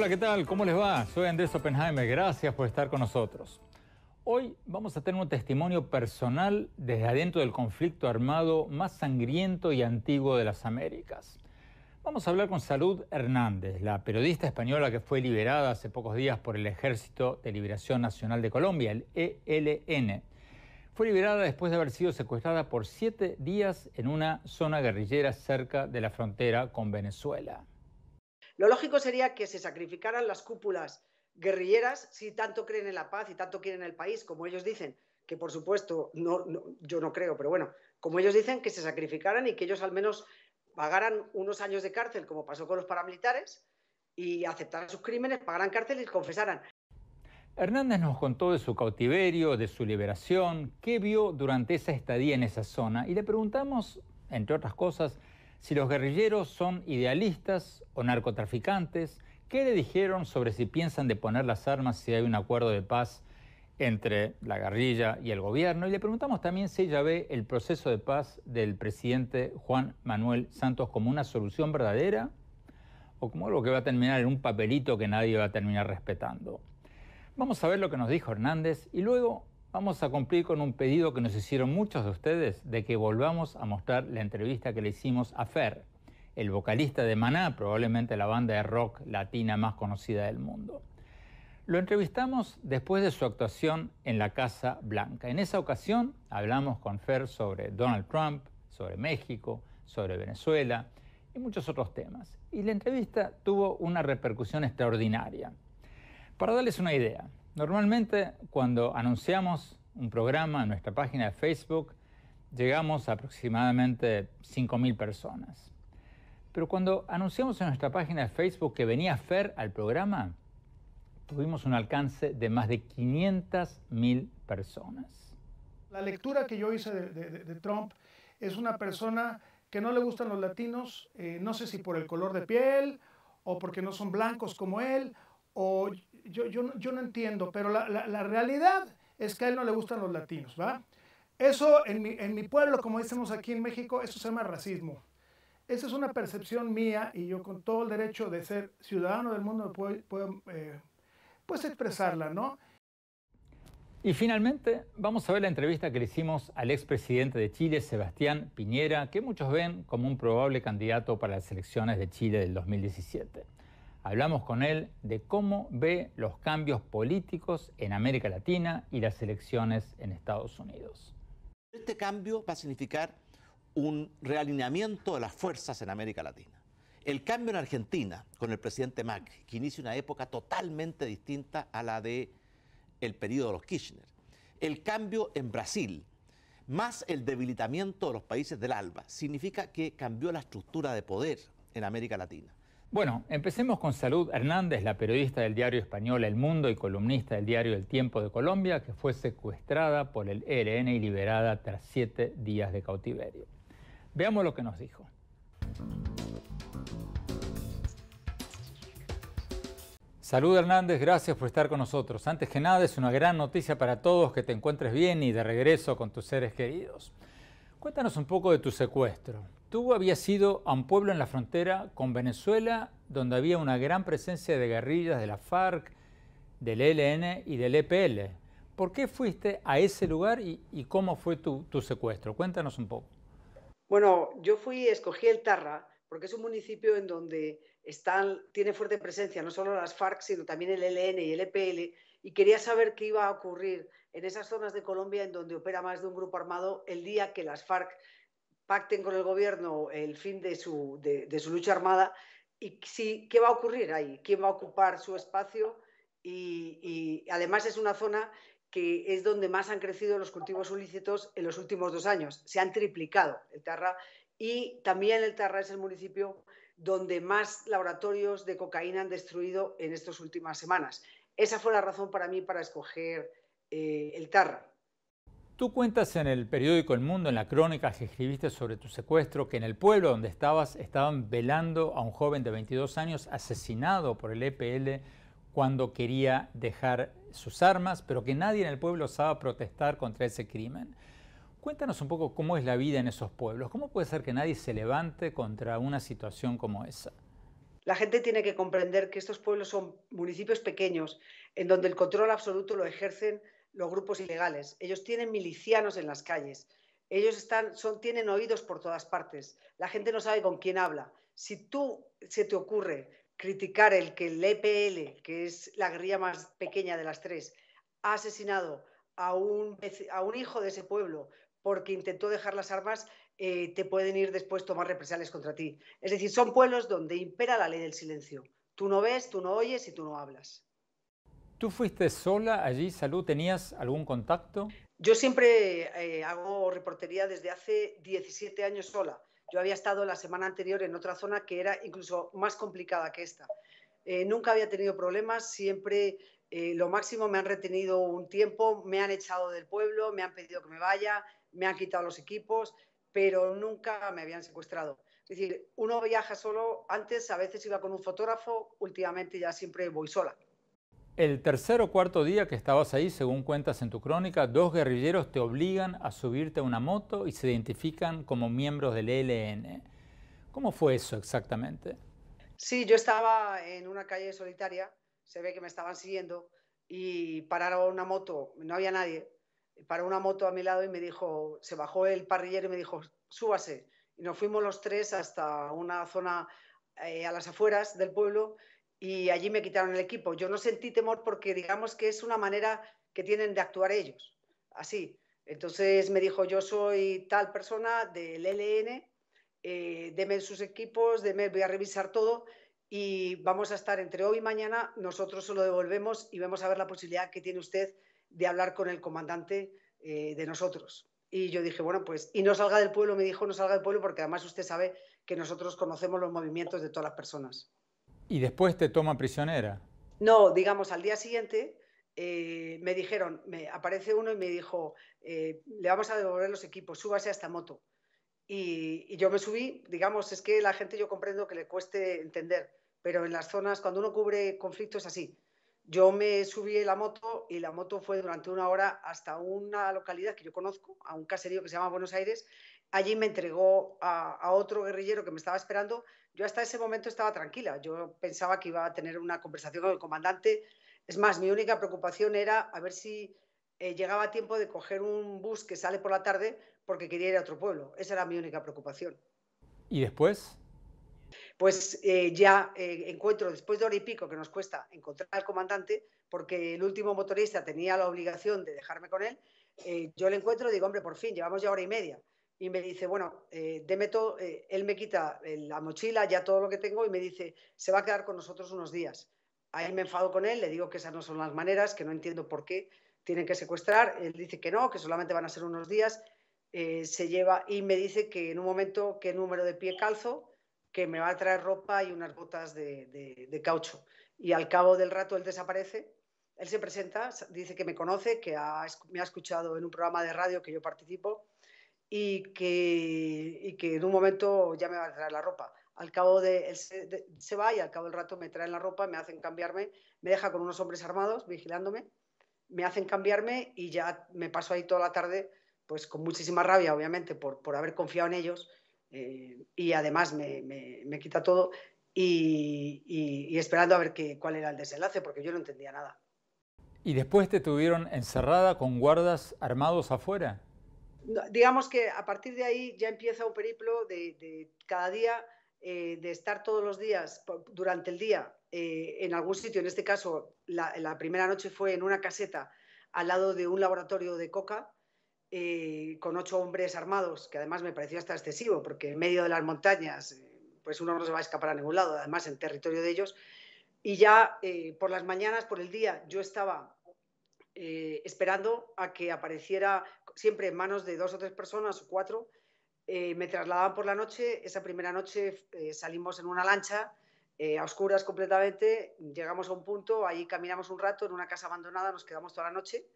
Hola, ¿qué tal? ¿Cómo les va? Soy Andrés Oppenheimer. Gracias por estar con nosotros. Hoy vamos a tener un testimonio personal desde adentro del conflicto armado más sangriento y antiguo de las Américas. Vamos a hablar con Salud Hernández, la periodista española que fue liberada hace pocos días por el Ejército de Liberación Nacional de Colombia, el ELN. Fue liberada después de haber sido secuestrada por 7 días en una zona guerrillera cerca de la frontera con Venezuela. Lo lógico sería que se sacrificaran las cúpulas guerrilleras si tanto creen en la paz y tanto quieren el país, como ellos dicen, que por supuesto yo no creo, pero bueno, como ellos dicen, que se sacrificaran y que ellos al menos pagaran unos años de cárcel, como pasó con los paramilitares, y aceptaran sus crímenes, pagaran cárcel y confesaran. Hernández nos contó de su cautiverio, de su liberación, qué vio durante esa estadía en esa zona y le preguntamos, entre otras cosas, si los guerrilleros son idealistas o narcotraficantes, qué le dijeron sobre si piensan deponer las armas si hay un acuerdo de paz entre la guerrilla y el gobierno, y le preguntamos también si ella ve el proceso de paz del presidente Juan Manuel Santos como una solución verdadera o como algo que va a terminar en un papelito que nadie va a terminar respetando. Vamos a ver lo que nos dijo Hernández y luego vamos a cumplir con un pedido que nos hicieron muchos de ustedes de que volvamos a mostrar la entrevista que le hicimos a Fer, el vocalista de Maná, probablemente la banda de rock latina más conocida del mundo. Lo entrevistamos después de su actuación en la Casa Blanca. En esa ocasión hablamos con Fer sobre Donald Trump, sobre México, sobre Venezuela y muchos otros temas. Y la entrevista tuvo una repercusión extraordinaria. Para darles una idea, normalmente cuando anunciamos un programa en nuestra página de Facebook, llegamos a aproximadamente 5.000 personas. Pero cuando anunciamos en nuestra página de Facebook que venía Fer al programa, tuvimos un alcance de más de 500.000 personas. La lectura que yo hice de Trump es una persona que no le gustan los latinos, no sé si por el color de piel o porque no son blancos como él, o yo no entiendo, pero la realidad es que a él no le gustan los latinos, ¿va? Eso en mi pueblo, como decimos aquí en México, eso se llama racismo. Esa es una percepción mía y yo con todo el derecho de ser ciudadano del mundo puedo pues expresarla, ¿no? Y finalmente vamos a ver la entrevista que le hicimos al expresidente de Chile, Sebastián Piñera, que muchos ven como un probable candidato para las elecciones de Chile del 2017. Hablamos con él de cómo ve los cambios políticos en América Latina y las elecciones en Estados Unidos. Este cambio va a significar un realineamiento de las fuerzas en América Latina. El cambio en Argentina con el presidente Macri, que inicia una época totalmente distinta a la del periodo de los Kirchner. El cambio en Brasil, más el debilitamiento de los países del ALBA, significa que cambió la estructura de poder en América Latina. Bueno, empecemos con Salud Hernández, la periodista del diario español El Mundo y columnista del diario El Tiempo de Colombia, que fue secuestrada por el ELN y liberada tras 7 días de cautiverio. Veamos lo que nos dijo. Salud Hernández, gracias por estar con nosotros. Antes que nada, es una gran noticia para todos que te encuentres bien y de regreso con tus seres queridos. Cuéntanos un poco de tu secuestro. Tú habías ido a un pueblo en la frontera con Venezuela donde había una gran presencia de guerrillas de la FARC, del ELN y del EPL. ¿Por qué fuiste a ese lugar y cómo fue tu secuestro? Cuéntanos un poco. Bueno, escogí el Tarra porque es un municipio en donde tiene fuerte presencia no solo las FARC, sino también el ELN y el EPL, y quería saber qué iba a ocurrir en esas zonas de Colombia en donde opera más de un grupo armado el día que las FARC pacten con el gobierno el fin de su lucha armada, y qué va a ocurrir ahí, quién va a ocupar su espacio, y además es una zona que es donde más han crecido los cultivos ilícitos en los últimos 2 años. Se han triplicado el Tarra, y también el Tarra es el municipio donde más laboratorios de cocaína han destruido en estas últimas semanas. Esa fue la razón para mí para escoger el Tarra. Tú cuentas en el periódico El Mundo, en la crónica que escribiste sobre tu secuestro, que en el pueblo donde estabas estaban velando a un joven de 22 años asesinado por el EPL cuando quería dejar sus armas, pero que nadie en el pueblo osaba protestar contra ese crimen. Cuéntanos un poco cómo es la vida en esos pueblos. ¿Cómo puede ser que nadie se levante contra una situación como esa? La gente tiene que comprender que estos pueblos son municipios pequeños, en donde el control absoluto lo ejercen los grupos ilegales. Ellos tienen milicianos en las calles. Ellos tienen oídos por todas partes. La gente no sabe con quién habla. Si se te ocurre criticar que el EPL, que es la guerrilla más pequeña de las tres, ha asesinado a un hijo de ese pueblo porque intentó dejar las armas, te pueden ir después tomar represalias contra ti. Es decir, son pueblos donde impera la ley del silencio. Tú no ves, tú no oyes y tú no hablas. ¿Tú fuiste sola allí, Salud? ¿Tenías algún contacto? Yo siempre hago reportería desde hace 17 años sola. Yo había estado la semana anterior en otra zona que era incluso más complicada que esta. Nunca había tenido problemas, siempre lo máximo me han retenido un tiempo, me han echado del pueblo, me han pedido que me vaya, me han quitado los equipos, pero nunca me habían secuestrado. Es decir, uno viaja solo, antes a veces iba con un fotógrafo, últimamente ya siempre voy sola. El tercer o cuarto día que estabas ahí, según cuentas en tu crónica, dos guerrilleros te obligan a subirte a una moto y se identifican como miembros del ELN. ¿Cómo fue eso exactamente? Sí, yo estaba en una calle solitaria, se ve que me estaban siguiendo y pararon una moto, no había nadie, paró una moto a mi lado y me dijo, se bajó el parrillero y me dijo, súbase. Y nos fuimos los tres hasta una zona a las afueras del pueblo y allí me quitaron el equipo. Yo no sentí temor porque digamos que es una manera que tienen de actuar ellos, así. Entonces me dijo, yo soy tal persona del ELN, deme sus equipos, voy a revisar todo y vamos a estar entre hoy y mañana, nosotros se lo devolvemos y vamos a ver la posibilidad que tiene usted de hablar con el comandante de nosotros. Y yo dije, bueno, pues, y no salga del pueblo, me dijo, no salga del pueblo porque además usted sabe que nosotros conocemos los movimientos de todas las personas. ¿Y después te toman prisionera? No, digamos, al día siguiente me dijeron, aparece uno y me dijo, le vamos a devolver los equipos, súbase a esta moto. Y yo me subí, digamos, es que la gente yo comprendo que le cueste entender, pero en las zonas, cuando uno cubre conflictos es así. Yo me subí en la moto y la moto fue durante una hora hasta una localidad que yo conozco, a un caserío que se llama Buenos Aires. Allí me entregó a otro guerrillero que me estaba esperando. Yo hasta ese momento estaba tranquila. Yo pensaba que iba a tener una conversación con el comandante. Es más, mi única preocupación era a ver si llegaba a tiempo de coger un bus que sale por la tarde porque quería ir a otro pueblo. Esa era mi única preocupación. ¿Y después? Pues ya encuentro, después de hora y pico que nos cuesta encontrar al comandante, porque el último motorista tenía la obligación de dejarme con él, yo le encuentro y digo, hombre, por fin, llevamos ya hora y media. Y me dice, bueno, deme todo, él me quita la mochila, ya todo lo que tengo, y me dice, se va a quedar con nosotros unos días. Ahí me enfado con él, le digo que esas no son las maneras, que no entiendo por qué tienen que secuestrar. Él dice que no, que solamente van a ser unos días. Se lleva y me dice que en un momento qué número de pie calzo, que me va a traer ropa y unas botas de caucho. Y al cabo del rato él desaparece, él se presenta, dice que me conoce, que me ha escuchado en un programa de radio que yo participo y que en un momento ya me va a traer la ropa. Al cabo él se va y al cabo del rato me traen la ropa, me hacen cambiarme, me deja con unos hombres armados vigilándome, me hacen cambiarme y ya me paso ahí toda la tarde pues con muchísima rabia, obviamente, por haber confiado en ellos, y además me quita todo y esperando a ver cuál era el desenlace, porque yo no entendía nada. ¿Y después te tuvieron encerrada con guardas armados afuera? Digamos que a partir de ahí ya empieza un periplo de cada día, de estar todos los días, durante el día, en algún sitio. En este caso, la primera noche fue en una caseta al lado de un laboratorio de coca, con 8 hombres armados, que además me pareció hasta excesivo, porque en medio de las montañas, pues uno no se va a escapar a ningún lado, además en territorio de ellos. Y ya por las mañanas, por el día, yo estaba esperando a que apareciera, siempre en manos de 2 o 3 personas o 4, me trasladaban por la noche. Esa primera noche salimos en una lancha, a oscuras completamente, llegamos a un punto, ahí caminamos un rato en una casa abandonada, nos quedamos toda la noche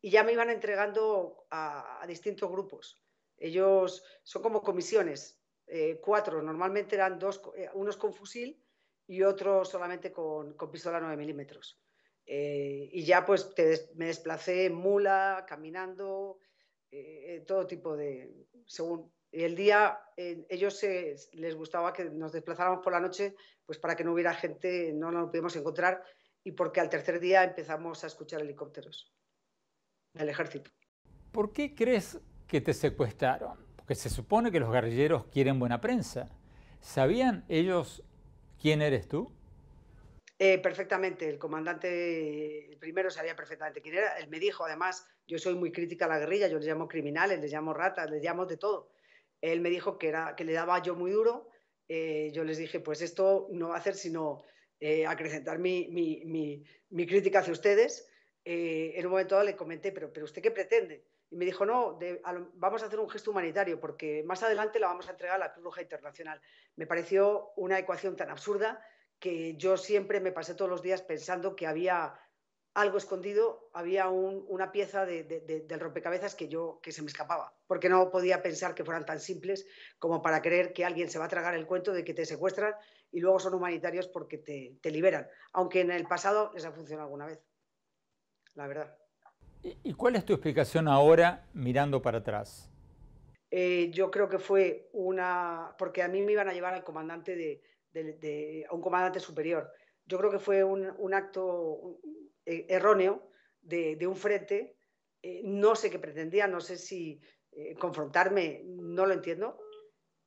y ya me iban entregando a distintos grupos. Ellos son como comisiones, 4, normalmente eran 2, unos con fusil y otros solamente con pistola 9 milímetros. Y ya pues me desplacé en mula, caminando, todo tipo de... según el día, ellos les gustaba que nos desplazáramos por la noche, pues para que no hubiera gente, no nos pudiéramos encontrar, y porque al tercer día empezamos a escuchar helicópteros del ejército. ¿Por qué crees que te secuestraron? Porque se supone que los guerrilleros quieren buena prensa. ¿Sabían ellos quién eres tú? Perfectamente, el comandante, el primero sabía perfectamente quién era. Él me dijo, además, yo soy muy crítica a la guerrilla, yo les llamo criminales, les llamo ratas, les llamo de todo. Él me dijo que le daba yo muy duro. Yo les dije, pues esto no va a hacer sino acrecentar mi crítica hacia ustedes. En un momento dado le comenté, pero ¿usted qué pretende? Y me dijo, no, vamos a hacer un gesto humanitario porque más adelante la vamos a entregar a la Cruz Roja Internacional. Me pareció una ecuación tan absurda que yo siempre me pasé todos los días pensando que había algo escondido, había una pieza del rompecabezas que se me escapaba, porque no podía pensar que fueran tan simples como para creer que alguien se va a tragar el cuento de que te secuestran y luego son humanitarios porque te liberan, aunque en el pasado les ha funcionado alguna vez, la verdad. ¿Y cuál es tu explicación ahora mirando para atrás? Yo creo que fue porque a mí me iban a llevar al comandante a un comandante superior. Yo creo que fue un acto erróneo de un frente. No sé qué pretendía, no sé si confrontarme, no lo entiendo.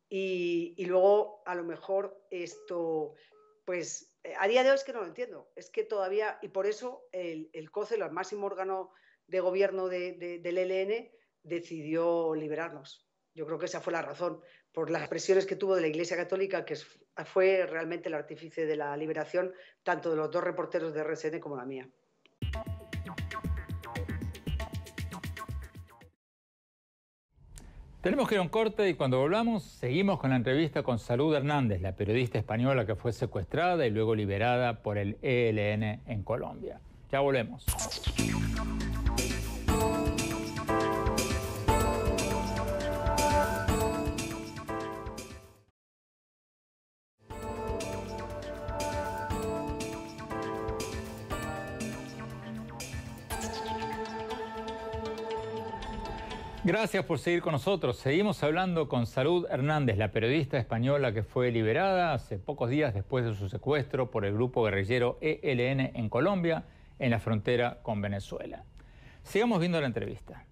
Y luego, a lo mejor, esto, pues a día de hoy es que no lo entiendo. Es que todavía, y por eso el COCE, el máximo órgano de gobierno del ELN, decidió liberarnos. Yo creo que esa fue la razón, por las presiones que tuvo de la Iglesia Católica, que fue realmente el artífice de la liberación, tanto de los dos reporteros de RSN como la mía. Tenemos que ir a un corte y cuando volvamos seguimos con la entrevista con Salud Hernández, la periodista española que fue secuestrada y luego liberada por el ELN en Colombia. Ya volvemos. Gracias por seguir con nosotros. Seguimos hablando con Salud Hernández, la periodista española que fue liberada hace pocos días después de su secuestro por el grupo guerrillero ELN en Colombia, en la frontera con Venezuela. Sigamos viendo la entrevista.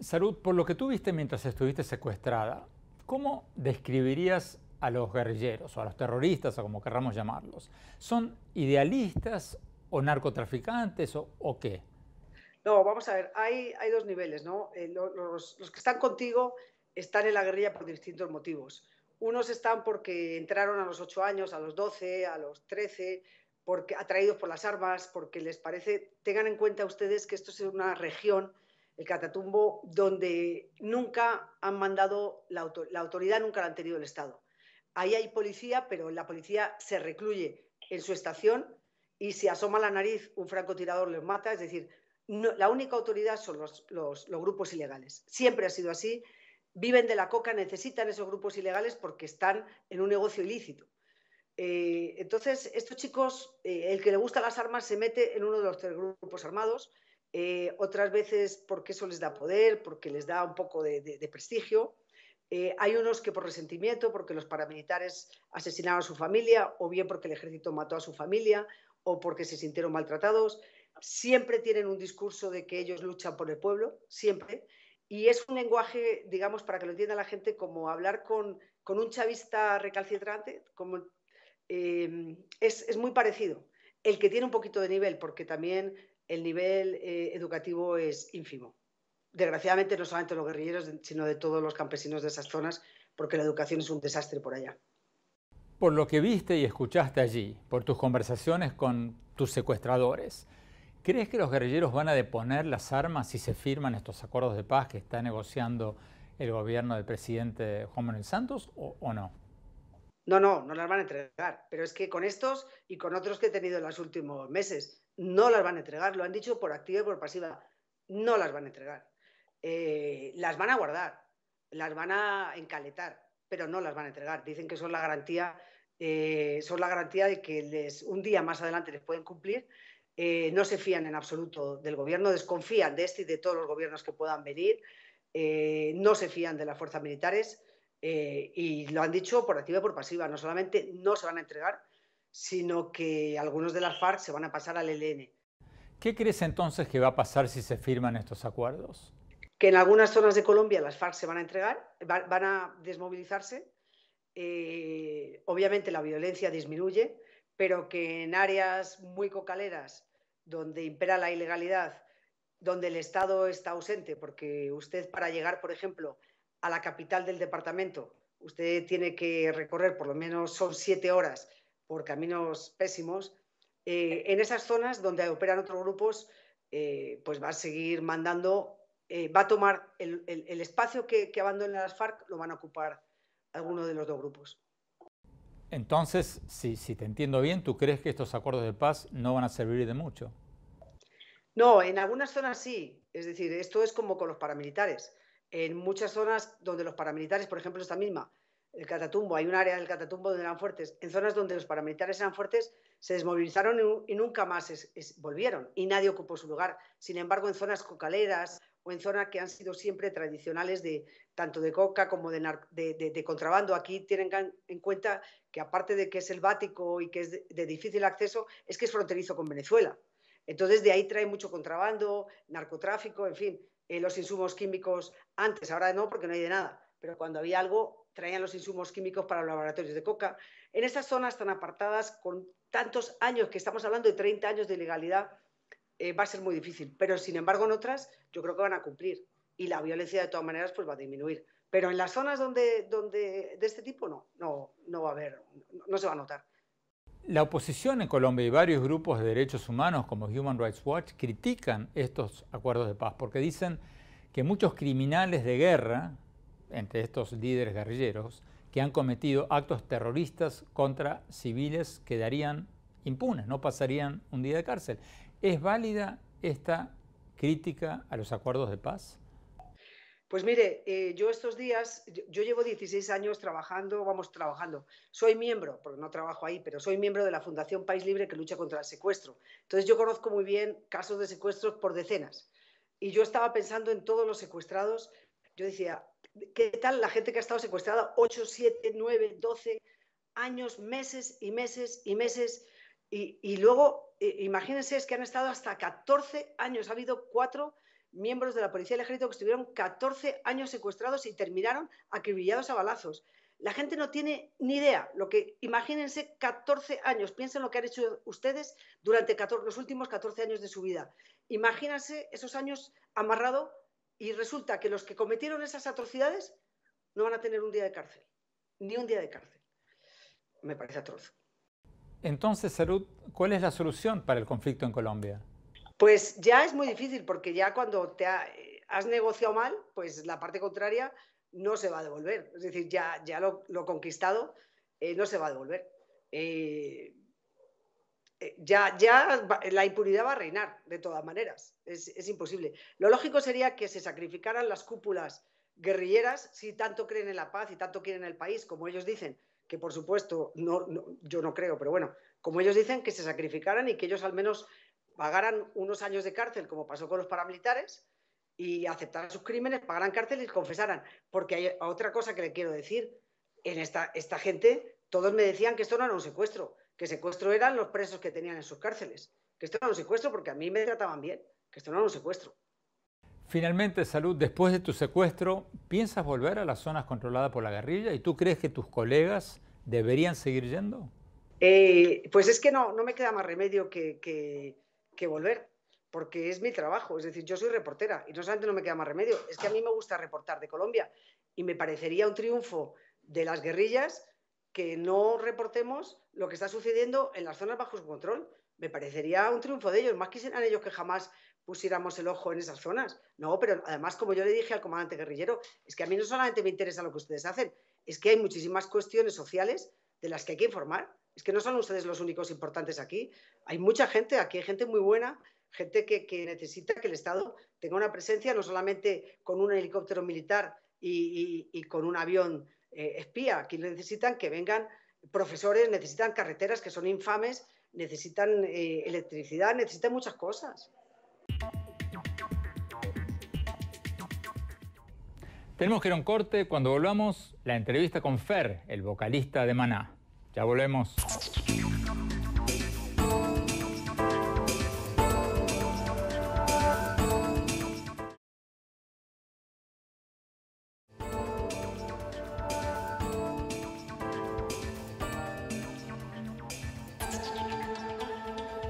Salud, por lo que tú viste mientras estuviste secuestrada, ¿cómo describirías a los guerrilleros o a los terroristas o como querramos llamarlos? ¿Son idealistas o narcotraficantes o qué? No, vamos a ver, hay dos niveles, ¿no? Los que están contigo están en la guerrilla por distintos motivos. Unos están porque entraron a los 8 años, a los 12, a los 13, porque, atraídos por las armas, porque les parece... Tengan en cuenta ustedes que esto es una región, el Catatumbo, donde nunca han mandado la autoridad, nunca la han tenido el Estado. Ahí hay policía, pero la policía se recluye en su estación y si asoma la nariz un francotirador les mata, es decir, no, la única autoridad son los grupos ilegales. Siempre ha sido así. Viven de la coca, necesitan esos grupos ilegales porque están en un negocio ilícito. Entonces, estos chicos, el que le gusta las armas se mete en uno de los 3 grupos armados, otras veces porque eso les da poder, porque les da un poco de prestigio. Hay unos que por resentimiento, porque los paramilitares asesinaron a su familia, o bien porque el ejército mató a su familia, o porque se sintieron maltratados. Siempre tienen un discurso de que ellos luchan por el pueblo, siempre. Y es un lenguaje, digamos, para que lo entienda la gente, como hablar con un chavista recalcitrante, como, es muy parecido. El que tiene un poquito de nivel, porque también el nivel educativo es ínfimo. Desgraciadamente, no solamente los guerrilleros, sino de todos los campesinos de esas zonas, porque la educación es un desastre por allá. Por lo que viste y escuchaste allí, por tus conversaciones con tus secuestradores, ¿crees que los guerrilleros van a deponer las armas si se firman estos acuerdos de paz que está negociando el gobierno del presidente Juan Manuel Santos o no? No las van a entregar, pero es que con estos y con otros que he tenido en los últimos meses, no las van a entregar, lo han dicho por activa y por pasiva, no las van a entregar. Las van a guardar, las van a encaletar, pero no las van a entregar. Dicen que son la garantía de que un día más adelante les pueden cumplir, no se fían en absoluto del gobierno, desconfían de este y de todos los gobiernos que puedan venir, no se fían de las fuerzas militares y lo han dicho por activa y por pasiva. No solamente no se van a entregar, sino que algunos de las FARC se van a pasar al ELN. ¿Qué crees entonces que va a pasar si se firman estos acuerdos? Que en algunas zonas de Colombia las FARC se van a entregar, van a desmovilizarse. Obviamente la violencia disminuye, pero que en áreas muy cocaleras, donde impera la ilegalidad, donde el Estado está ausente, porque usted para llegar, por ejemplo, a la capital del departamento, usted tiene que recorrer por lo menos son 7 horas por caminos pésimos. En esas zonas donde operan otros grupos, pues va a seguir mandando, va a tomar el espacio que abandonen las FARC, lo van a ocupar alguno de los dos grupos. Entonces, si te entiendo bien, ¿tú crees que estos acuerdos de paz no van a servir de mucho? No, en algunas zonas sí. Es decir, esto es como con los paramilitares. En muchas zonas donde los paramilitares, por ejemplo, esta misma, el Catatumbo, hay un área del Catatumbo donde eran fuertes. En zonas donde los paramilitares eran fuertes, se desmovilizaron y nunca más volvieron y nadie ocupó su lugar. Sin embargo, en zonas cocaleras o en zonas que han sido siempre tradicionales tanto de coca como de contrabando, aquí tienen en cuenta que aparte de que es selvático y que es de difícil acceso, es que es fronterizo con Venezuela. Entonces, de ahí trae mucho contrabando, narcotráfico, en fin, los insumos químicos antes, ahora no, porque no hay de nada, pero cuando había algo, traían los insumos químicos para los laboratorios de coca. En estas zonas tan apartadas, con tantos años, que estamos hablando de 30 años de ilegalidad, va a ser muy difícil. Pero, sin embargo, en otras, yo creo que van a cumplir. Y la violencia, de todas maneras, pues va a disminuir. Pero en las zonas donde de este tipo, no va a haber, no se va a notar. La oposición en Colombia y varios grupos de derechos humanos como Human Rights Watch critican estos acuerdos de paz porque dicen que muchos criminales de guerra, entre estos líderes guerrilleros, que han cometido actos terroristas contra civiles quedarían impunes, no pasarían un día de cárcel. ¿Es válida esta crítica a los acuerdos de paz? Pues mire, yo estos días, yo llevo 16 años trabajando, soy miembro, porque no trabajo ahí, pero soy miembro de la Fundación País Libre que lucha contra el secuestro. Entonces yo conozco muy bien casos de secuestros por decenas. Y yo estaba pensando en todos los secuestrados, yo decía, ¿qué tal la gente que ha estado secuestrada 8, 7, 9, 12 años, meses y meses y meses? Y luego, imagínense, es que han estado hasta 14 años, ha habido 4 miembros de la Policía del Ejército que estuvieron 14 años secuestrados y terminaron acribillados a balazos. La gente no tiene ni idea. Imagínense 14 años, piensen lo que han hecho ustedes durante los últimos 14 años de su vida. Imagínense esos años amarrado y resulta que los que cometieron esas atrocidades no van a tener un día de cárcel, ni un día de cárcel. Me parece atroz. Entonces, Salud, ¿cuál es la solución para el conflicto en Colombia? Pues ya es muy difícil porque ya cuando has negociado mal, pues la parte contraria no se va a devolver. Es decir, ya lo conquistado no se va a devolver. La impunidad va a reinar de todas maneras. Es imposible. Lo lógico sería que se sacrificaran las cúpulas guerrilleras si tanto creen en la paz y tanto quieren el país, como ellos dicen, que por supuesto yo no creo, pero bueno, como ellos dicen, que se sacrificaran y que ellos al menos pagaran unos años de cárcel, como pasó con los paramilitares, y aceptaran sus crímenes, pagaran cárcel y confesaran. Porque hay otra cosa que le quiero decir. En esta gente, todos me decían que esto no era un secuestro, que secuestro eran los presos que tenían en sus cárceles. Que esto no era un secuestro porque a mí me trataban bien, que esto no era un secuestro. Finalmente, Salud, después de tu secuestro, ¿piensas volver a las zonas controladas por la guerrilla? ¿Y tú crees que tus colegas deberían seguir yendo? Pues es que no me queda más remedio que volver, porque es mi trabajo. Es decir, yo soy reportera y no solamente no me queda más remedio, es que a mí me gusta reportar de Colombia y me parecería un triunfo de las guerrillas que no reportemos lo que está sucediendo en las zonas bajo su control. Me parecería un triunfo de ellos. Más quisieran ellos que jamás pusiéramos el ojo en esas zonas. No, pero además, como yo le dije al comandante guerrillero, es que a mí no solamente me interesa lo que ustedes hacen, es que hay muchísimas cuestiones sociales de las que hay que informar. Es que no son ustedes los únicos importantes aquí. Hay mucha gente, aquí hay gente muy buena, gente que necesita que el Estado tenga una presencia, no solamente con un helicóptero militar y con un avión espía. Aquí necesitan que vengan profesores, necesitan carreteras que son infames, necesitan electricidad, necesitan muchas cosas. Tenemos que ir a un corte. Cuando volvamos, la entrevista con Fer, el vocalista de Maná. Ya volvemos.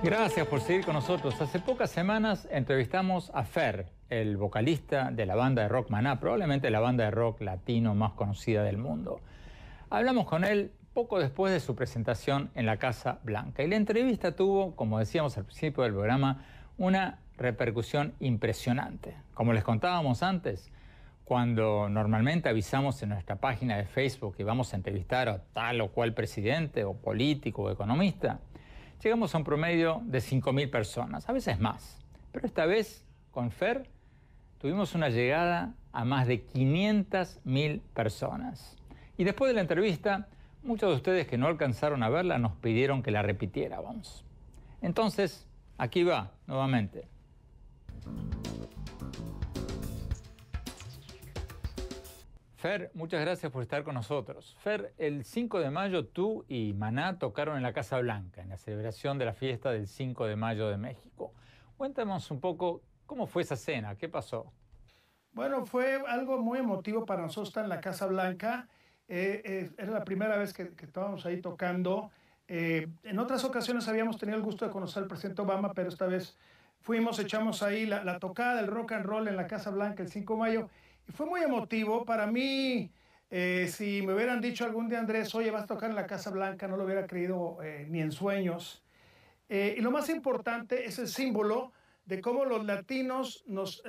Gracias por seguir con nosotros. Hace pocas semanas entrevistamos a Fer, el vocalista de la banda de rock Maná, probablemente la banda de rock latino más conocida del mundo. Hablamos con él poco después de su presentación en la Casa Blanca y la entrevista tuvo, como decíamos al principio del programa, una repercusión impresionante. Como les contábamos antes, cuando normalmente avisamos en nuestra página de Facebook que vamos a entrevistar a tal o cual presidente o político o economista, llegamos a un promedio de 5.000 personas, a veces más. Pero esta vez, con Fer, tuvimos una llegada a más de 500.000 personas. Y después de la entrevista, muchos de ustedes que no alcanzaron a verla nos pidieron que la repitiéramos. Entonces, aquí va, nuevamente. Fer, muchas gracias por estar con nosotros. Fer, el 5 de mayo tú y Maná tocaron en la Casa Blanca, en la celebración de la fiesta del 5 de mayo de México. Cuéntanos un poco cómo fue esa cena, qué pasó. Bueno, fue algo muy emotivo para nosotros estar en la Casa Blanca. Era la primera vez que estábamos ahí tocando. En otras ocasiones habíamos tenido el gusto de conocer al presidente Obama, pero esta vez fuimos, echamos ahí la tocada del rock and roll en la Casa Blanca el 5 de mayo. Y fue muy emotivo para mí. Si me hubieran dicho algún día, Andrés, oye, vas a tocar en la Casa Blanca, no lo hubiera creído ni en sueños. Y lo más importante es el símbolo de cómo los latinos nos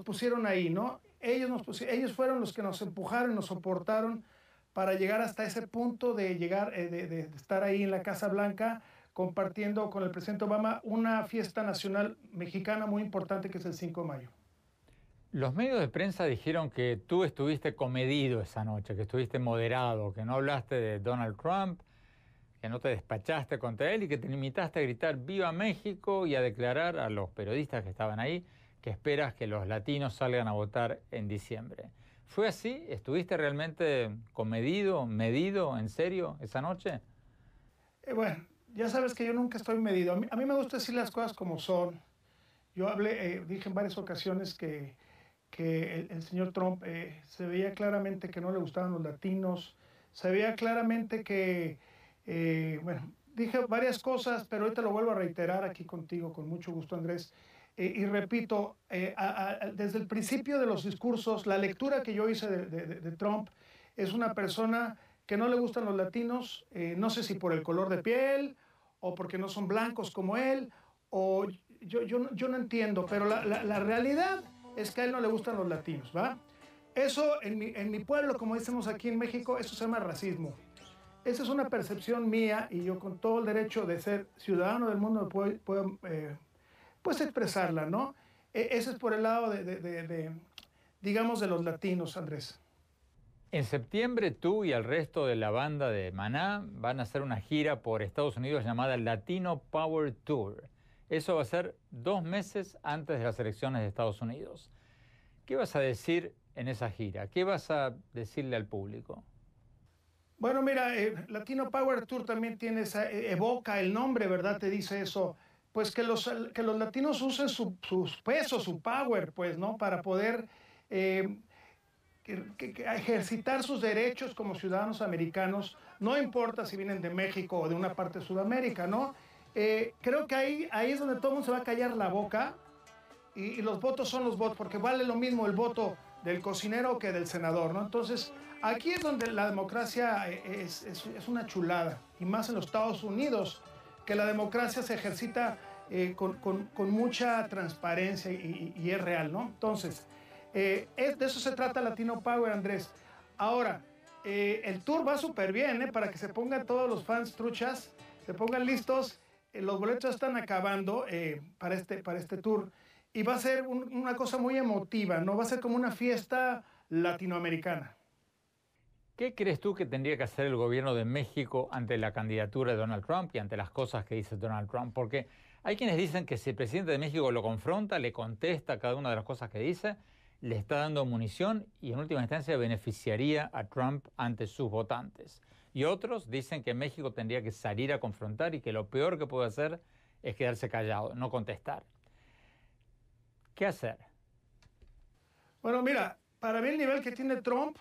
pusieron ahí, ¿no? Ellos fueron los que nos empujaron, nos soportaron para llegar hasta ese punto de llegar, de estar ahí en la Casa Blanca compartiendo con el presidente Obama una fiesta nacional mexicana muy importante que es el 5 de mayo. Los medios de prensa dijeron que tú estuviste comedido esa noche, que estuviste moderado, que no hablaste de Donald Trump, que no te despachaste contra él y que te limitaste a gritar ¡Viva México! Y a declarar a los periodistas que estaban ahí que esperas que los latinos salgan a votar en diciembre. ¿Fue así? ¿Estuviste realmente comedido, medido, en serio, esa noche? Bueno, ya sabes que yo nunca estoy medido. A mí me gusta decir las cosas como son. Yo dije en varias ocasiones que el señor Trump se veía claramente que no le gustaban los latinos, se veía claramente que, bueno, dije varias cosas, pero ahorita lo vuelvo a reiterar aquí contigo con mucho gusto, Andrés. Y repito, desde el principio de los discursos, la lectura que yo hice de Trump es una persona que no le gustan los latinos, no sé si por el color de piel o porque no son blancos como él, o yo no entiendo, pero la realidad es que a él no le gustan los latinos, ¿va? Eso en mi pueblo, como decimos aquí en México, eso se llama racismo. Esa es una percepción mía y yo con todo el derecho de ser ciudadano del mundo puedo pues expresarla, ¿no? Ese es por el lado digamos, de los latinos, Andrés. En septiembre tú y el resto de la banda de Maná van a hacer una gira por Estados Unidos llamada Latino Power Tour. Eso va a ser 2 meses antes de las elecciones de Estados Unidos. ¿Qué vas a decir en esa gira? ¿Qué vas a decirle al público? Bueno, mira, Latino Power Tour también tiene evoca el nombre, ¿verdad? Te dice eso. Pues que los latinos usen su peso, su power, pues, ¿no? Para poder ejercitar sus derechos como ciudadanos americanos, no importa si vienen de México o de una parte de Sudamérica, ¿no? Creo que ahí es donde todo el mundo se va a callar la boca y los votos son los votos, porque vale lo mismo el voto del cocinero que del senador, ¿no? Entonces, aquí es donde la democracia es una chulada, y más en los Estados Unidos, que la democracia se ejercita con mucha transparencia y es real, ¿no? Entonces, de eso se trata Latino Power, Andrés. Ahora, el tour va súper bien, para que se pongan todos los fans truchas, se pongan listos. Los boletos están acabando para este tour y va a ser una cosa muy emotiva, ¿no? Va a ser como una fiesta latinoamericana. ¿Qué crees tú que tendría que hacer el gobierno de México ante la candidatura de Donald Trump y ante las cosas que dice Donald Trump? Porque hay quienes dicen que si el presidente de México lo confronta, le contesta cada una de las cosas que dice, le está dando munición y en última instancia beneficiaría a Trump ante sus votantes. Y otros dicen que México tendría que salir a confrontar y que lo peor que puede hacer es quedarse callado, no contestar. ¿Qué hacer? Bueno, mira, para mí el nivel que tiene Trump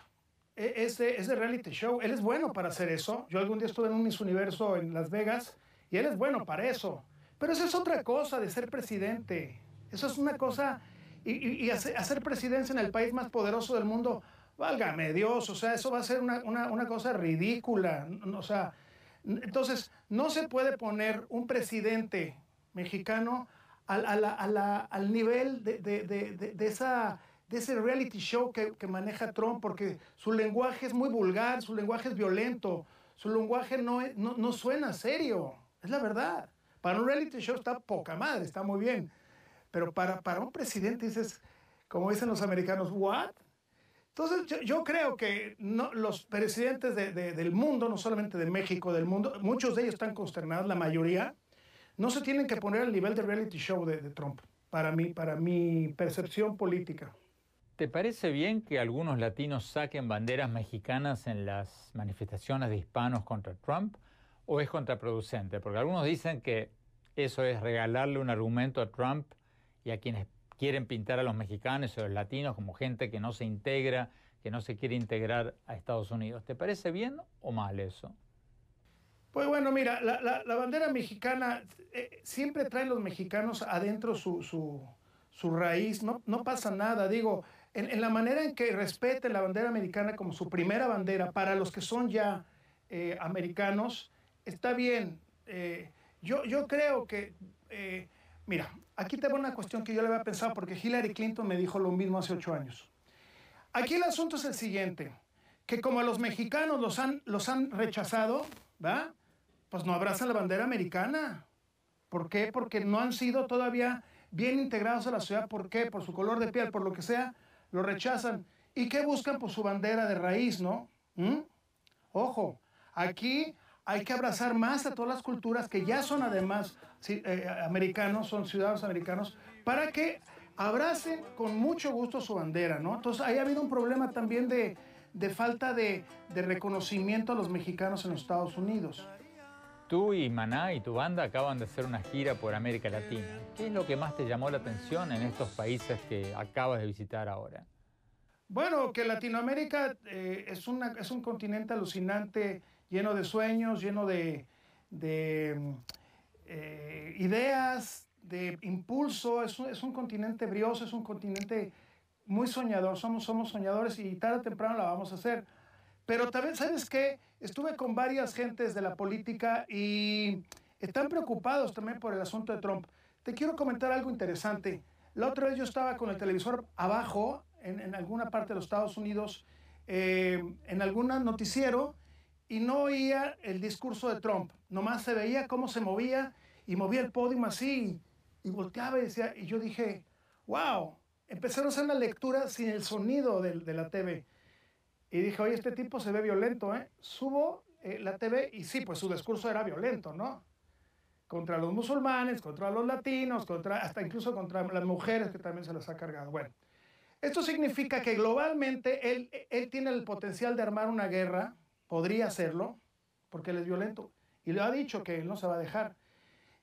es de reality show. Él es bueno para hacer eso. Yo algún día estuve en un Miss Universo en Las Vegas y él es bueno para eso. Pero eso es otra cosa de ser presidente. Eso es una cosa... Y hacer presidencia en el país más poderoso del mundo, válgame Dios, o sea, eso va a ser una cosa ridícula. O sea, entonces, no se puede poner un presidente mexicano al nivel de ese reality show que maneja Trump, porque su lenguaje es muy vulgar, su lenguaje es violento, su lenguaje no suena serio, es la verdad. Para un reality show está poca madre, está muy bien, pero para un presidente dices, como dicen los americanos, ¿what? Entonces yo creo que los presidentes del mundo, no solamente de México, del mundo, muchos de ellos están consternados, la mayoría, no se tienen que poner al nivel de reality show de Trump, para mi percepción política. ¿Te parece bien que algunos latinos saquen banderas mexicanas en las manifestaciones de hispanos contra Trump o es contraproducente? Porque algunos dicen que eso es regalarle un argumento a Trump y a quienes quieren pintar a los mexicanos o a los latinos como gente que no se integra, que no se quiere integrar a Estados Unidos. ¿Te parece bien o mal eso? Pues bueno, mira, la bandera mexicana, siempre traen los mexicanos adentro su raíz, no pasa nada, digo, en la manera en que respeten la bandera americana como su primera bandera, para los que son ya americanos, está bien. Yo creo que, mira, aquí tengo una cuestión que yo le había pensado, porque Hillary Clinton me dijo lo mismo hace 8 años. Aquí el asunto es el siguiente, que como a los mexicanos los han rechazado, ¿va? Pues no abrazan la bandera americana. ¿Por qué? Porque no han sido todavía bien integrados a la ciudad. ¿Por qué? Por su color de piel, por lo que sea, lo rechazan. ¿Y qué buscan? Pues su bandera de raíz, ¿no? Ojo, aquí hay que abrazar más a todas las culturas que ya son además americanos, son ciudadanos americanos, para que abracen con mucho gusto su bandera, ¿no? Entonces, ahí ha habido un problema también de falta de reconocimiento a los mexicanos en los Estados Unidos. Tú y Maná y tu banda acaban de hacer una gira por América Latina. ¿Qué es lo que más te llamó la atención en estos países que acabas de visitar ahora? Bueno, que Latinoamérica es un continente alucinante, lleno de sueños, lleno de ideas, de impulso. Es un continente brioso, es un continente muy soñador. Somos soñadores y tarde o temprano la vamos a hacer. Pero también, ¿sabes qué? Estuve con varias gentes de la política y están preocupados también por el asunto de Trump. Te quiero comentar algo interesante. La otra vez yo estaba con el televisor abajo, en alguna parte de los Estados Unidos, en algún noticiero, y no oía el discurso de Trump. Nomás se veía cómo se movía y movía el podio así, y volteaba y decía, y yo dije, wow, empezaron a hacer una lectura sin el sonido de la TV. Y dije, oye, este tipo se ve violento, ¿eh? Subo la TV y sí, pues su discurso era violento, ¿no? Contra los musulmanes, contra los latinos, hasta incluso contra las mujeres que también se las ha cargado. Bueno, esto significa que globalmente él tiene el potencial de armar una guerra, podría hacerlo, porque él es violento. Y le ha dicho que él no se va a dejar.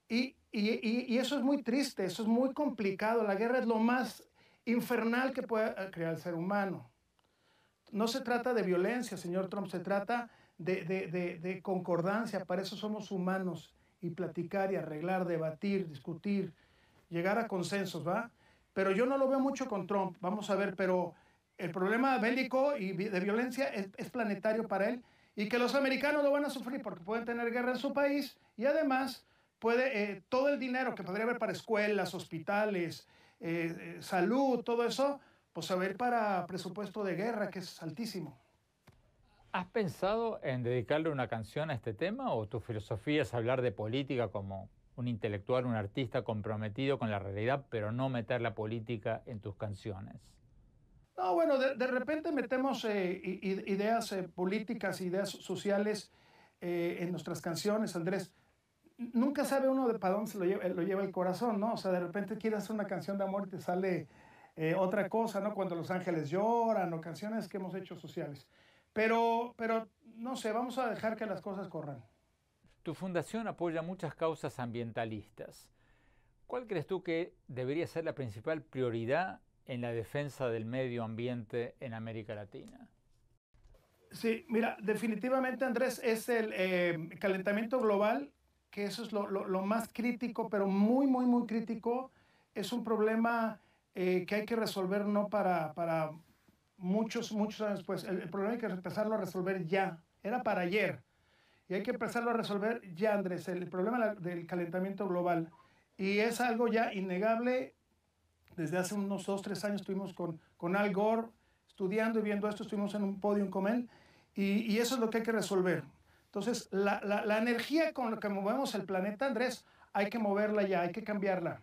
Y eso es muy triste, eso es muy complicado. La guerra es lo más infernal que puede crear el ser humano. No se trata de violencia, señor Trump, se trata de concordancia. Para eso somos humanos, y platicar y arreglar, debatir, discutir, llegar a consensos, ¿va? Pero yo no lo veo mucho con Trump, vamos a ver, pero el problema bélico y de violencia es planetario para él, y que los americanos lo van a sufrir porque pueden tener guerra en su país, y además todo el dinero que podría haber para escuelas, hospitales, salud, todo eso, pues a ver para presupuesto de guerra, que es altísimo. ¿Has pensado en dedicarle una canción a este tema o tu filosofía es hablar de política como un intelectual, un artista comprometido con la realidad, pero no meter la política en tus canciones? No, bueno, de repente metemos ideas políticas, ideas sociales en nuestras canciones, Andrés. Nunca sabe uno de para dónde se lo lleva el corazón, ¿no? O sea, de repente quieres hacer una canción de amor y te sale otra cosa, ¿no? Cuando los ángeles lloran o canciones que hemos hecho sociales. Pero no sé, vamos a dejar que las cosas corran. Tu fundación apoya muchas causas ambientalistas. ¿Cuál crees tú que debería ser la principal prioridad en la defensa del medio ambiente en América Latina? Sí, mira, definitivamente, Andrés, es el calentamiento global, que eso es lo más crítico, pero muy, muy, muy crítico. Es un problema que hay que resolver no para muchos años después. El problema hay que empezarlo a resolver ya. Era para ayer. Y hay que empezarlo a resolver ya, Andrés, el problema del calentamiento global. Y es algo ya innegable. Desde hace unos 2, 3 años estuvimos con Al Gore estudiando y viendo esto, estuvimos en un podium con él, y eso es lo que hay que resolver. Entonces, la energía con la que movemos el planeta, Andrés, hay que moverla ya, hay que cambiarla.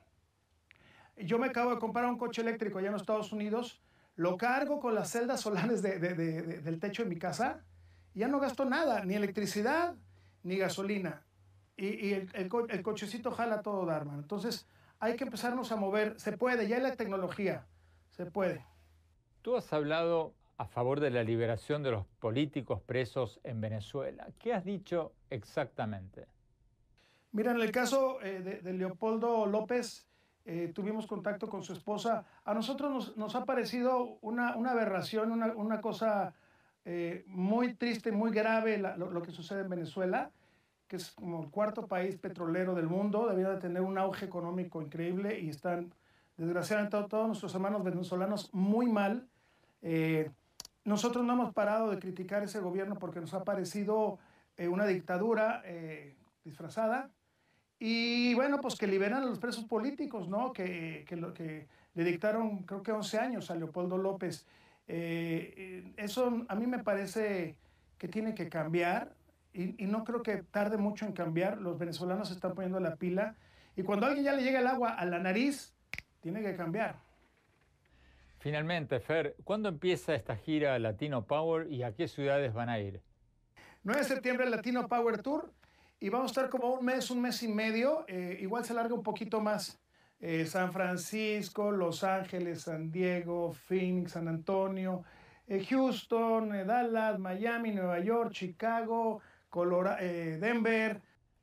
Yo me acabo de comprar un coche eléctrico allá en los Estados Unidos, lo cargo con las celdas solares del techo de mi casa, y ya no gasto nada, ni electricidad, ni gasolina. Y el cochecito jala todo dar, man. Entonces, hay que empezarnos a mover. Se puede, ya hay la tecnología, se puede. Tú has hablado a favor de la liberación de los políticos presos en Venezuela. ¿Qué has dicho exactamente? Mira, en el caso de Leopoldo López, tuvimos contacto con su esposa. A nosotros nos ha parecido una aberración, una cosa muy triste, muy grave lo que sucede en Venezuela, que es como el 4º país petrolero del mundo, debería de tener un auge económico increíble y están, desgraciadamente, todos nuestros hermanos venezolanos muy mal. Nosotros no hemos parado de criticar ese gobierno porque nos ha parecido una dictadura disfrazada. Y bueno, pues que liberan a los presos políticos, ¿no? Que le dictaron, creo que 11 años a Leopoldo López. Eso a mí me parece que tiene que cambiar. Y no creo que tarde mucho en cambiar. Los venezolanos se están poniendo la pila. Y cuando a alguien ya le llega el agua a la nariz, tiene que cambiar. Finalmente, Fer, ¿cuándo empieza esta gira Latino Power y a qué ciudades van a ir? 9 de septiembre, Latino Power Tour. Y vamos a estar como un mes y medio. Igual se alarga un poquito más. San Francisco, Los Ángeles, San Diego, Phoenix, San Antonio, Houston, Dallas, Miami, Nueva York, Chicago, Denver.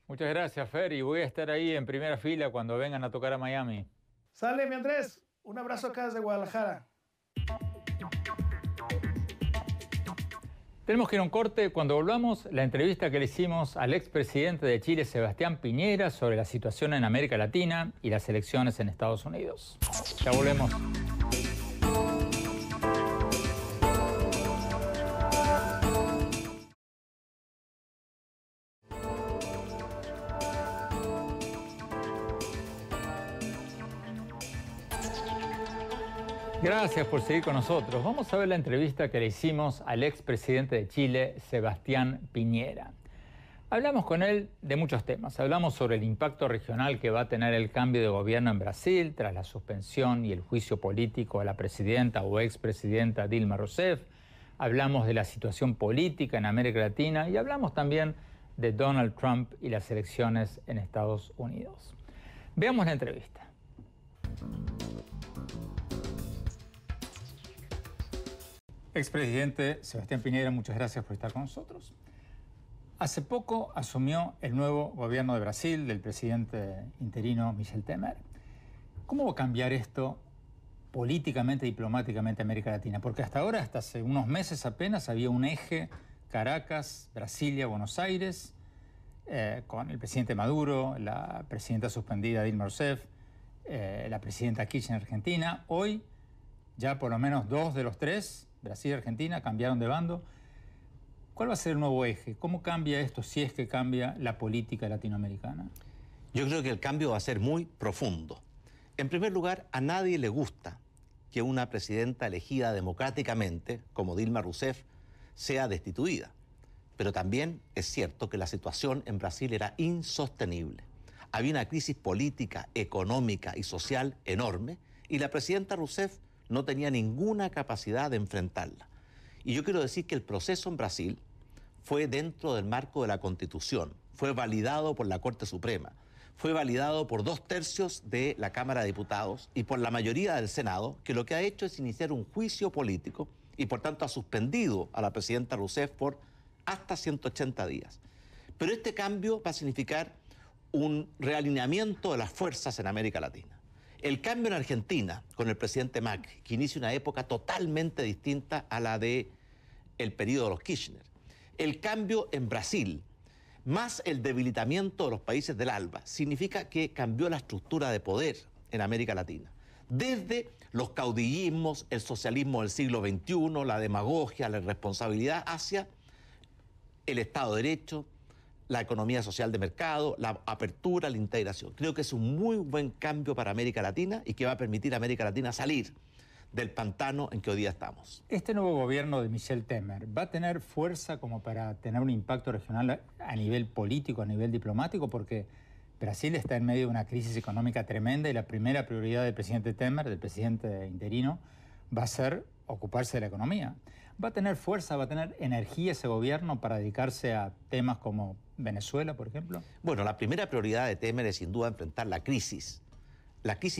Muchas gracias, Fer, y voy a estar ahí en primera fila cuando vengan a tocar a Miami. Sale, mi Andrés. Un abrazo acá desde Guadalajara. Tenemos que ir a un corte. Cuando volvamos, la entrevista que le hicimos al expresidente de Chile, Sebastián Piñera, sobre la situación en América Latina y las elecciones en Estados Unidos. Ya volvemos. Gracias por seguir con nosotros. Vamos a ver la entrevista que le hicimos al expresidente de Chile, Sebastián Piñera. Hablamos con él de muchos temas. Hablamos sobre el impacto regional que va a tener el cambio de gobierno en Brasil tras la suspensión y el juicio político a la presidenta o expresidenta Dilma Rousseff. Hablamos de la situación política en América Latina y hablamos también de Donald Trump y las elecciones en Estados Unidos. Veamos la entrevista. Expresidente Sebastián Piñera, muchas gracias por estar con nosotros. Hace poco asumió el nuevo gobierno de Brasil, del presidente interino Michel Temer. ¿Cómo va a cambiar esto políticamente, diplomáticamente América Latina? Porque hasta ahora, hasta hace unos meses apenas, había un eje Caracas, Brasilia, Buenos Aires, con el presidente Maduro, la presidenta suspendida Dilma Rousseff, la presidenta Kirchner Argentina. Hoy ya por lo menos 2 de los 3, Brasil y Argentina, cambiaron de bando. ¿Cuál va a ser el nuevo eje? ¿Cómo cambia esto, si es que cambia, la política latinoamericana? Yo creo que el cambio va a ser muy profundo. En primer lugar, a nadie le gusta que una presidenta elegida democráticamente, como Dilma Rousseff, sea destituida. Pero también es cierto que la situación en Brasil era insostenible. Había una crisis política, económica y social enorme, y la presidenta Rousseff no tenía ninguna capacidad de enfrentarla. Y yo quiero decir que el proceso en Brasil fue dentro del marco de la Constitución, fue validado por la Corte Suprema, fue validado por 2/3 de la Cámara de Diputados y por la mayoría del Senado, que lo que ha hecho es iniciar un juicio político y por tanto ha suspendido a la presidenta Rousseff por hasta 180 días. Pero este cambio va a significar un realineamiento de las fuerzas en América Latina. El cambio en Argentina con el presidente Macri, que inicia una época totalmente distinta a la del periodo de los Kirchner. El cambio en Brasil, más el debilitamiento de los países del ALBA, significa que cambió la estructura de poder en América Latina. Desde los caudillismos, el socialismo del siglo XXI, la demagogia, la irresponsabilidad, hacia el Estado de Derecho, la economía social de mercado, la apertura, la integración. Creo que es un muy buen cambio para América Latina y que va a permitir a América Latina salir del pantano en que hoy día estamos. ¿Este nuevo gobierno de Michel Temer va a tener fuerza como para tener un impacto regional a nivel político, a nivel diplomático? Porque Brasil está en medio de una crisis económica tremenda y la primera prioridad del presidente Temer, del presidente interino, va a ser ocuparse de la economía. ¿Va a tener fuerza, va a tener energía ese gobierno para dedicarse a temas como Venezuela, por ejemplo? Bueno, la primera prioridad de Temer es sin duda enfrentar la crisis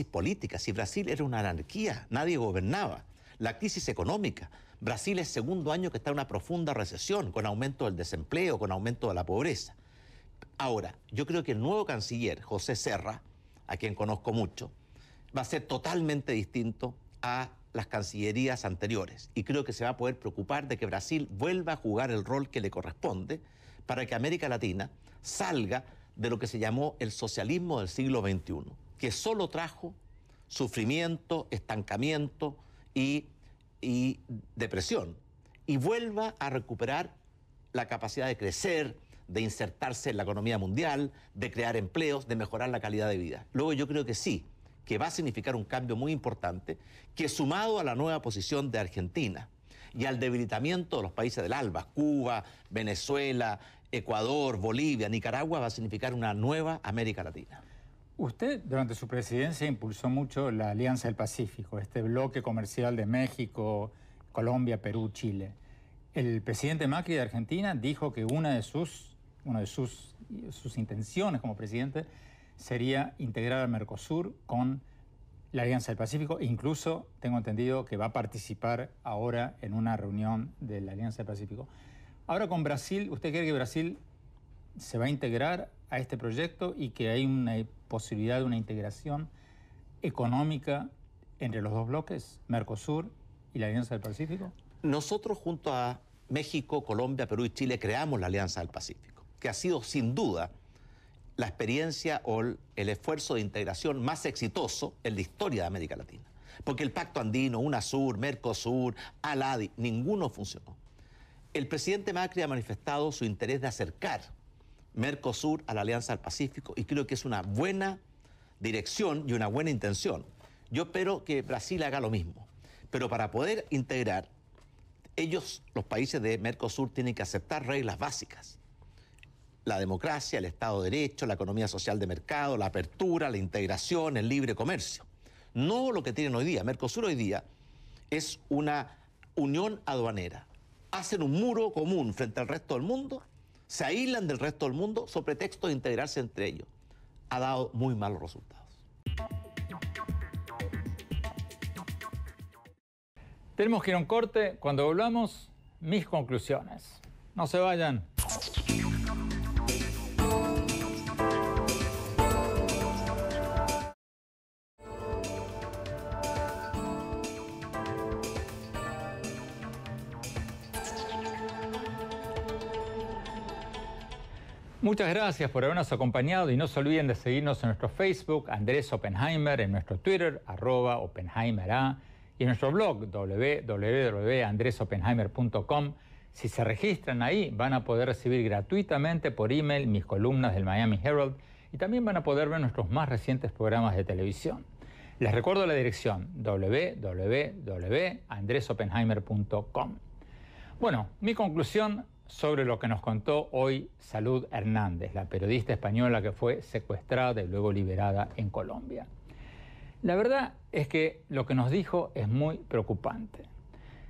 política. Si Brasil era una anarquía, nadie gobernaba. La crisis económica. Brasil es segundo año que está en una profunda recesión, con aumento del desempleo, con aumento de la pobreza. Ahora, yo creo que el nuevo canciller, José Serra, a quien conozco mucho, va a ser totalmente distinto a las cancillerías anteriores. Y creo que se va a poder preocupar de que Brasil vuelva a jugar el rol que le corresponde para que América Latina salga de lo que se llamó el socialismo del siglo XXI, que solo trajo sufrimiento, estancamiento y depresión, y vuelva a recuperar la capacidad de crecer, de insertarse en la economía mundial, de crear empleos, de mejorar la calidad de vida. Luego yo creo que sí, que va a significar un cambio muy importante, que sumado a la nueva posición de Argentina y al debilitamiento de los países del ALBA, Cuba, Venezuela, Ecuador, Bolivia, Nicaragua, va a significar una nueva América Latina. Usted, durante su presidencia, impulsó mucho la Alianza del Pacífico, este bloque comercial de México, Colombia, Perú, Chile. El presidente Macri de Argentina dijo que una de sus intenciones como presidente sería integrar al Mercosur con la Alianza del Pacífico. Incluso tengo entendido que va a participar ahora en una reunión de la Alianza del Pacífico. Ahora con Brasil, ¿usted cree que Brasil se va a integrar a este proyecto y que hay una posibilidad de una integración económica entre los dos bloques, Mercosur y la Alianza del Pacífico? Nosotros junto a México, Colombia, Perú y Chile creamos la Alianza del Pacífico, que ha sido sin duda la experiencia o el esfuerzo de integración más exitoso en la historia de América Latina. Porque el Pacto Andino, UNASUR, Mercosur, ALADI, ninguno funcionó. El presidente Macri ha manifestado su interés de acercar Mercosur a la Alianza del Pacífico y creo que es una buena dirección y una buena intención. Yo espero que Brasil haga lo mismo, pero para poder integrar, ellos, los países de Mercosur, tienen que aceptar reglas básicas. La democracia, el Estado de Derecho, la economía social de mercado, la apertura, la integración, el libre comercio. No lo que tienen hoy día. Mercosur hoy día es una unión aduanera. Hacen un muro común frente al resto del mundo, se aíslan del resto del mundo sobre pretexto de integrarse entre ellos. Ha dado muy malos resultados. Tenemos que ir a un corte. Cuando volvamos, mis conclusiones. No se vayan. Muchas gracias por habernos acompañado y no se olviden de seguirnos en nuestro Facebook, Andrés Oppenheimer, en nuestro Twitter, @OppenheimerA, y en nuestro blog, www.andresoppenheimer.com. Si se registran ahí, van a poder recibir gratuitamente por email mis columnas del Miami Herald y también van a poder ver nuestros más recientes programas de televisión. Les recuerdo la dirección, www.andresoppenheimer.com. Bueno, mi conclusión sobre lo que nos contó hoy Salud Hernández, la periodista española que fue secuestrada y luego liberada en Colombia. La verdad es que lo que nos dijo es muy preocupante.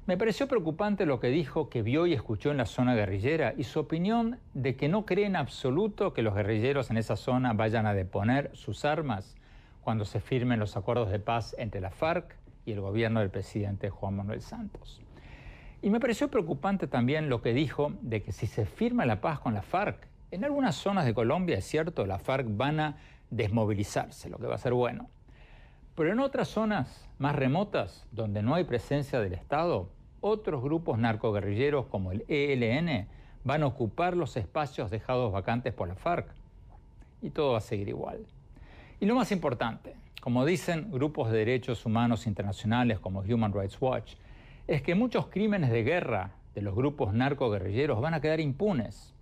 Me pareció preocupante lo que dijo que vio y escuchó en la zona guerrillera y su opinión de que no cree en absoluto que los guerrilleros en esa zona vayan a deponer sus armas cuando se firmen los acuerdos de paz entre la FARC y el gobierno del presidente Juan Manuel Santos. Y me pareció preocupante también lo que dijo de que si se firma la paz con la FARC, en algunas zonas de Colombia, es cierto, la FARC van a desmovilizarse, lo que va a ser bueno. Pero en otras zonas más remotas, donde no hay presencia del Estado, otros grupos narcoguerrilleros como el ELN van a ocupar los espacios dejados vacantes por la FARC. Y todo va a seguir igual. Y lo más importante, como dicen grupos de derechos humanos internacionales como Human Rights Watch, es que muchos crímenes de guerra de los grupos narcoguerrilleros van a quedar impunes.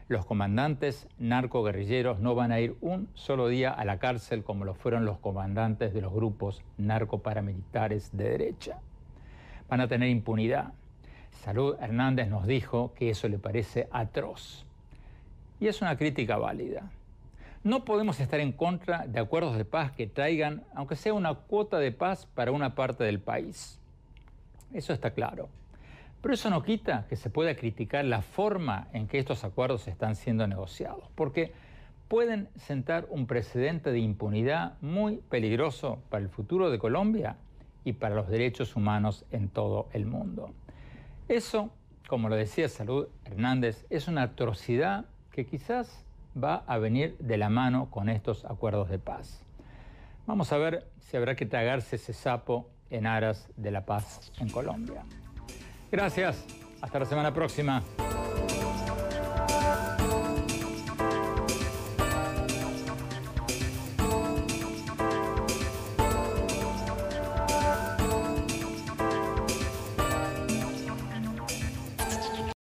Los comandantes narcoguerrilleros no van a ir un solo día a la cárcel como lo fueron los comandantes de los grupos narcoparamilitares de derecha. Van a tener impunidad. Salud Hernández nos dijo que eso le parece atroz. Y es una crítica válida. No podemos estar en contra de acuerdos de paz que traigan, aunque sea una cuota de paz para una parte del país. Eso está claro. Pero eso no quita que se pueda criticar la forma en que estos acuerdos están siendo negociados, porque pueden sentar un precedente de impunidad muy peligroso para el futuro de Colombia y para los derechos humanos en todo el mundo. Eso, como lo decía Salud Hernández, es una atrocidad que quizás va a venir de la mano con estos acuerdos de paz. Vamos a ver si habrá que tragarse ese sapo en aras de la paz en Colombia. Gracias. Hasta la semana próxima.